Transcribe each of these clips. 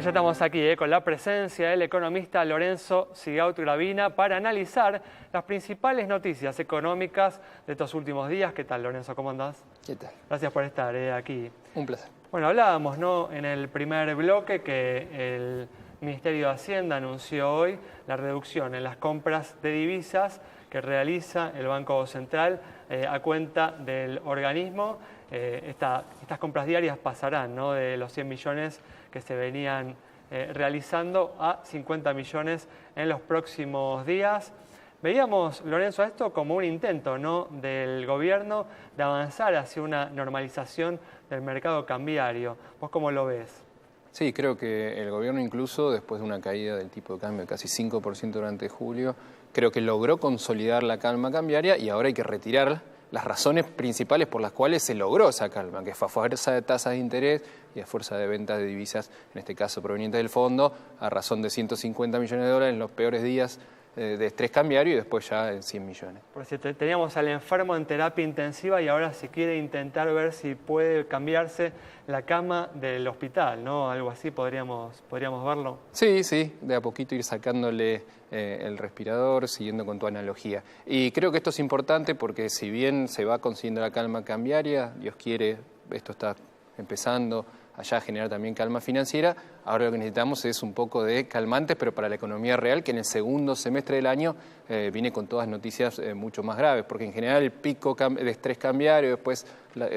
Ya estamos aquí con la presencia del economista Lorenzo Sigaut Gravina para analizar las principales noticias económicas de estos últimos días. ¿Qué tal, Lorenzo? ¿Cómo andás? ¿Qué tal? Gracias por estar aquí. Un placer. Bueno, hablábamos, ¿no?, en el primer bloque que el Ministerio de Hacienda anunció hoy la reducción en las compras de divisas que realiza el Banco Central a cuenta del organismo. Estas compras diarias pasarán, ¿no?, de los 100 millones que se venían realizando a 50 millones en los próximos días. Veíamos, Lorenzo, esto como un intento, ¿no?, del gobierno de avanzar hacia una normalización del mercado cambiario. ¿Vos cómo lo ves? Sí, creo que el gobierno, incluso después de una caída del tipo de cambio de casi 5% durante julio, creo que logró consolidar la calma cambiaria y ahora hay que retirar las razones principales por las cuales se logró esa calma, que fue a fuerza de tasas de interés y a fuerza de ventas de divisas, en este caso provenientes del fondo, a razón de 150 millones de dólares en los peores días de estrés cambiario y después ya en 100 millones. Por si teníamos al enfermo en terapia intensiva y ahora se quiere intentar ver si puede cambiarse la cama del hospital, ¿no? Algo así podríamos verlo. Sí, de a poquito ir sacándole el respirador, siguiendo con tu analogía. Y creo que esto es importante porque si bien se va consiguiendo la calma cambiaria, Dios quiere, esto está empezando allá a generar también calma financiera, ahora lo que necesitamos es un poco de calmantes, pero para la economía real, que en el segundo semestre del año viene con todas noticias mucho más graves, porque en general el pico de estrés cambiario, después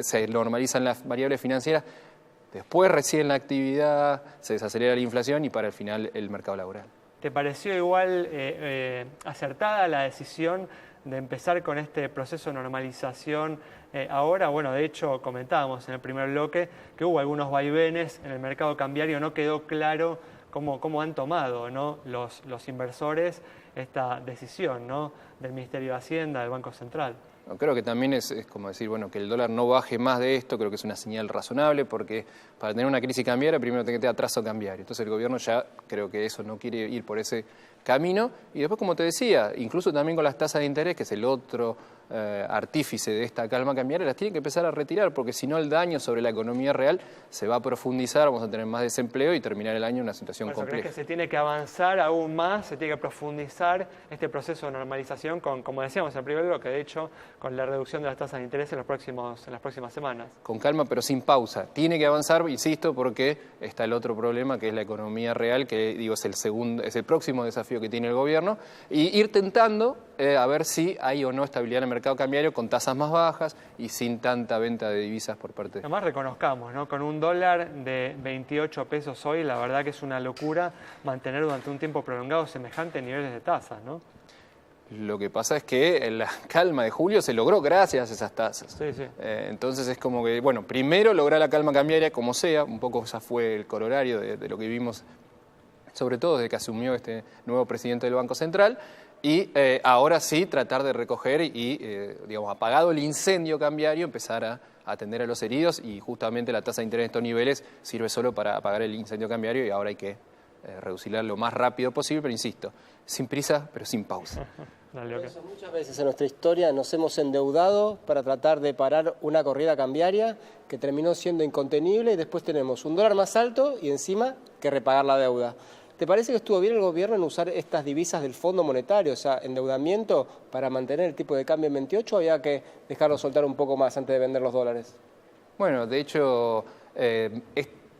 se normalizan las variables financieras, después recién la actividad, se desacelera la inflación y para el final el mercado laboral. ¿Te pareció igual acertada la decisión de empezar con este proceso de normalización ahora? Bueno, de hecho comentábamos en el primer bloque que hubo algunos vaivenes en el mercado cambiario, no quedó claro cómo han tomado, ¿no?, los inversores esta decisión, ¿no?, del Ministerio de Hacienda, del Banco Central. Creo que también es como decir, bueno, que el dólar no baje más de esto, creo que es una señal razonable, porque para tener una crisis cambiaria primero tiene que tener atraso cambiario. Entonces el gobierno ya creo que eso no quiere ir por ese camino. Y después, como te decía, incluso también con las tasas de interés, que es el otro artífice de esta calma cambiaria, las tiene que empezar a retirar, porque si no el daño sobre la economía real se va a profundizar, vamos a tener más desempleo y terminar el año en una situación compleja. ¿Crees que se tiene que avanzar aún más, se tiene que profundizar este proceso de normalización con, como decíamos en el primer bloque, de hecho, con la reducción de las tasas de interés en las próximas semanas? Con calma, pero sin pausa. Tiene que avanzar, insisto, porque está el otro problema, que es la economía real, que digo es el próximo desafío que tiene el gobierno, y ir tentando a ver si hay o no estabilidad en el mercado cambiario con tasas más bajas y sin tanta venta de divisas por parte de... Además reconozcamos, ¿no?, con un dólar de 28 pesos hoy, la verdad que es una locura mantener durante un tiempo prolongado semejantes niveles de tasas, ¿no? Lo que pasa es que la calma de julio se logró gracias a esas tasas. Sí. Entonces es como que, bueno, primero lograr la calma cambiaria como sea, un poco ya fue el corolario de lo que vimos, sobre todo desde que asumió este nuevo presidente del Banco Central, y ahora sí tratar de recoger y, digamos, apagado el incendio cambiario, empezar a atender a los heridos, y justamente la tasa de interés en estos niveles sirve solo para apagar el incendio cambiario y ahora hay que reducirla lo más rápido posible, pero insisto, sin prisa, pero sin pausa. Dale, okay. Muchas veces en nuestra historia nos hemos endeudado para tratar de parar una corrida cambiaria que terminó siendo incontenible y después tenemos un dólar más alto y encima que repagar la deuda. ¿Te parece que estuvo bien el gobierno en usar estas divisas del Fondo Monetario, o sea, endeudamiento, para mantener el tipo de cambio en 28 o había que dejarlo soltar un poco más antes de vender los dólares? Bueno, de hecho,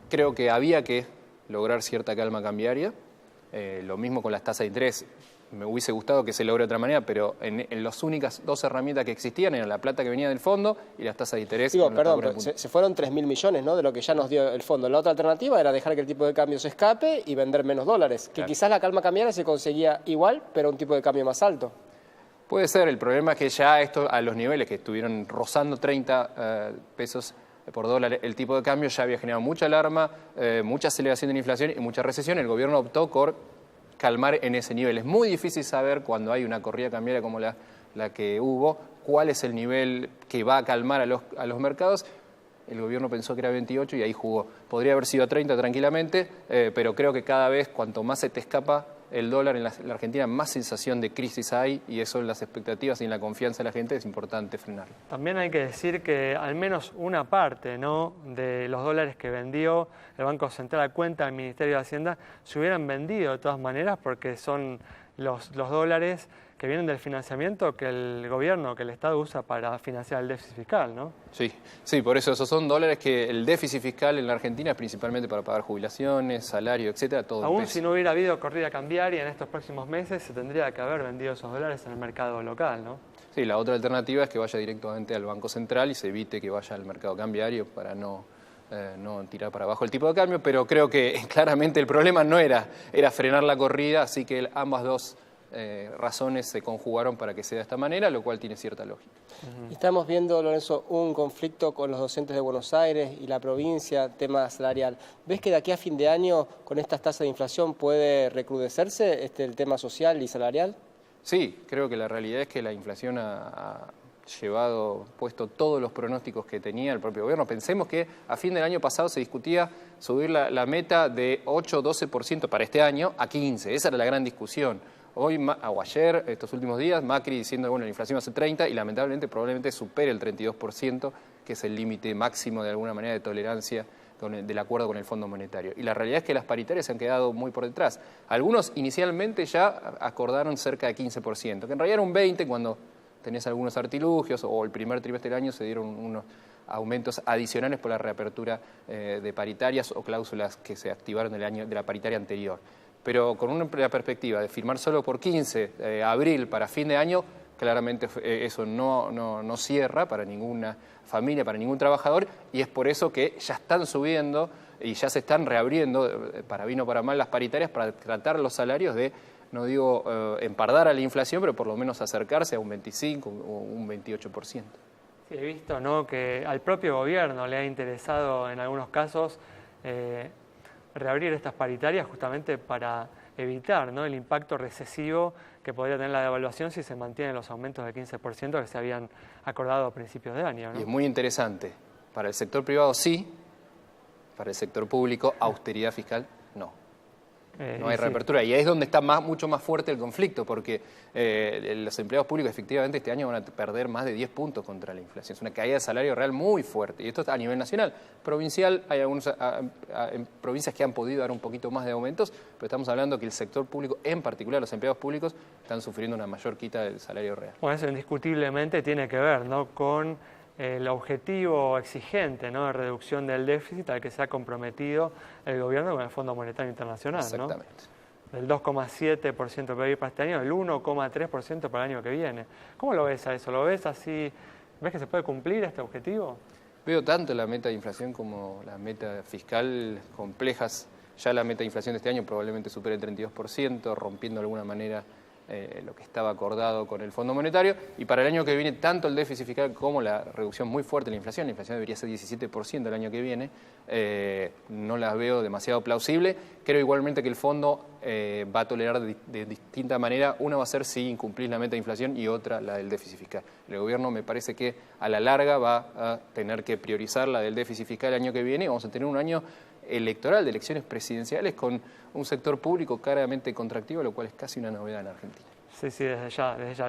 creo que había que lograr cierta calma cambiaria. Lo mismo con las tasas de interés. Me hubiese gustado que se logre de otra manera, pero en las únicas dos herramientas que existían eran la plata que venía del fondo y las tasas de interés. Perdón, se fueron 3.000 millones, ¿no?, de lo que ya nos dio el fondo. La otra alternativa era dejar que el tipo de cambio se escape y vender menos dólares, que quizás la calma cambiaria se conseguía igual, pero un tipo de cambio más alto. Puede ser, el problema es que ya esto a los niveles que estuvieron rozando 30 pesos por dólar, el tipo de cambio ya había generado mucha alarma, mucha aceleración de la inflación y mucha recesión. El gobierno optó por calmar en ese nivel. Es muy difícil saber cuando hay una corrida cambiaria como la que hubo, cuál es el nivel que va a calmar a los mercados. El gobierno pensó que era 28 y ahí jugó. Podría haber sido 30 tranquilamente, pero creo que cada vez cuanto más se te escapa el dólar en la Argentina más sensación de crisis hay, y eso en las expectativas y en la confianza de la gente es importante frenarlo. También hay que decir que al menos una parte, ¿no?, de los dólares que vendió el Banco Central a cuenta del Ministerio de Hacienda se hubieran vendido de todas maneras, porque son los dólares que vienen del financiamiento que el gobierno, que el Estado usa para financiar el déficit fiscal, ¿no? Sí, por eso esos son dólares que el déficit fiscal en la Argentina es principalmente para pagar jubilaciones, salario, etcétera, todo. Aún si no hubiera habido corrida cambiaria en estos próximos meses, se tendría que haber vendido esos dólares en el mercado local, ¿no? Sí, la otra alternativa es que vaya directamente al Banco Central y se evite que vaya al mercado cambiario para no tirar para abajo el tipo de cambio, pero creo que claramente el problema no era frenar la corrida, así que ambas dos razones se conjugaron para que sea de esta manera, lo cual tiene cierta lógica. Estamos viendo, Lorenzo, un conflicto con los docentes de Buenos Aires y la provincia, tema salarial. ¿Ves que de aquí a fin de año, con estas tasas de inflación, puede recrudecerse el tema social y salarial? Sí, creo que la realidad es que la inflación ha puesto todos los pronósticos que tenía el propio gobierno. Pensemos que a fin del año pasado se discutía subir la meta de 8-12% para este año a 15%. Esa era la gran discusión. Hoy o ayer, estos últimos días, Macri diciendo que la inflación va a ser 30% y lamentablemente probablemente supere el 32%, que es el límite máximo de alguna manera de tolerancia del acuerdo con el Fondo Monetario. Y la realidad es que las paritarias se han quedado muy por detrás. Algunos inicialmente ya acordaron cerca de 15%, que en realidad era un 20% cuando tenés algunos artilugios, o el primer trimestre del año se dieron unos aumentos adicionales por la reapertura de paritarias o cláusulas que se activaron del año de la paritaria anterior. Pero con una perspectiva de firmar solo por 15 de abril para fin de año, claramente eso no cierra para ninguna familia, para ningún trabajador, y es por eso que ya están subiendo y ya se están reabriendo, para bien o para mal, las paritarias para tratar los salarios de, no digo empardar a la inflación, pero por lo menos acercarse a un 25 o un 28%. Sí, he visto, ¿no?, que al propio gobierno le ha interesado en algunos casos reabrir estas paritarias justamente para evitar, ¿no?, el impacto recesivo que podría tener la devaluación si se mantienen los aumentos del 15% que se habían acordado a principios de año, ¿no? Y es muy interesante. Para el sector privado sí, para el sector público austeridad fiscal no. No hay reapertura, y ahí es donde está mucho más fuerte el conflicto, porque los empleados públicos efectivamente este año van a perder más de 10 puntos contra la inflación. Es una caída de salario real muy fuerte, y esto está a nivel nacional. Provincial, hay algunas provincias que han podido dar un poquito más de aumentos, pero estamos hablando que el sector público, en particular los empleados públicos, están sufriendo una mayor quita del salario real. Bueno, eso indiscutiblemente tiene que ver, ¿no?, con el objetivo exigente, ¿no?, de reducción del déficit al que se ha comprometido el gobierno con el Fondo Monetario Internacional. Exactamente. ¿No? Del 2,7% del PIB para este año, el 1,3% para el año que viene. ¿Cómo lo ves a eso? ¿Lo ves así? ¿Ves que se puede cumplir este objetivo? Veo tanto la meta de inflación como la meta fiscal complejas. Ya la meta de inflación de este año probablemente supere el 32%, rompiendo de alguna manera lo que estaba acordado con el Fondo Monetario, y para el año que viene tanto el déficit fiscal como la reducción muy fuerte de la inflación debería ser 17% el año que viene, no las veo demasiado plausible. Creo igualmente que el Fondo va a tolerar de distinta manera. Una va a ser si incumplís la meta de inflación y otra la del déficit fiscal. El gobierno me parece que a la larga va a tener que priorizar la del déficit fiscal el año que viene, y vamos a tener un año electoral de elecciones presidenciales con un sector público claramente contractivo, lo cual es casi una novedad en Argentina. Sí, desde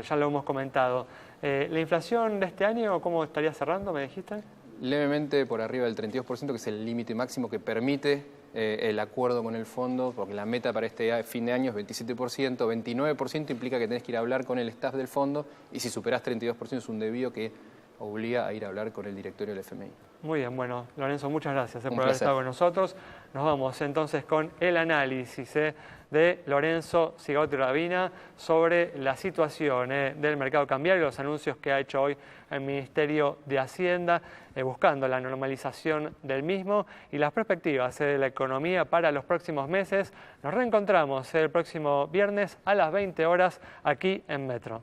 ya lo hemos comentado. ¿La inflación de este año cómo estaría cerrando, me dijiste? Levemente por arriba del 32%, que es el límite máximo que permite el acuerdo con el fondo, porque la meta para este fin de año es 27%, 29% implica que tenés que ir a hablar con el staff del fondo, y si superás 32% es un debido que obliga a ir a hablar con el directorio del FMI. Muy bien, bueno, Lorenzo, muchas gracias por placer haber estado con nosotros. Nos vamos entonces con el análisis de Lorenzo Sigauti Rabina sobre la situación del mercado cambiario, los anuncios que ha hecho hoy el Ministerio de Hacienda, buscando la normalización del mismo y las perspectivas de la economía para los próximos meses. Nos reencontramos el próximo viernes a las 20 horas aquí en Metro.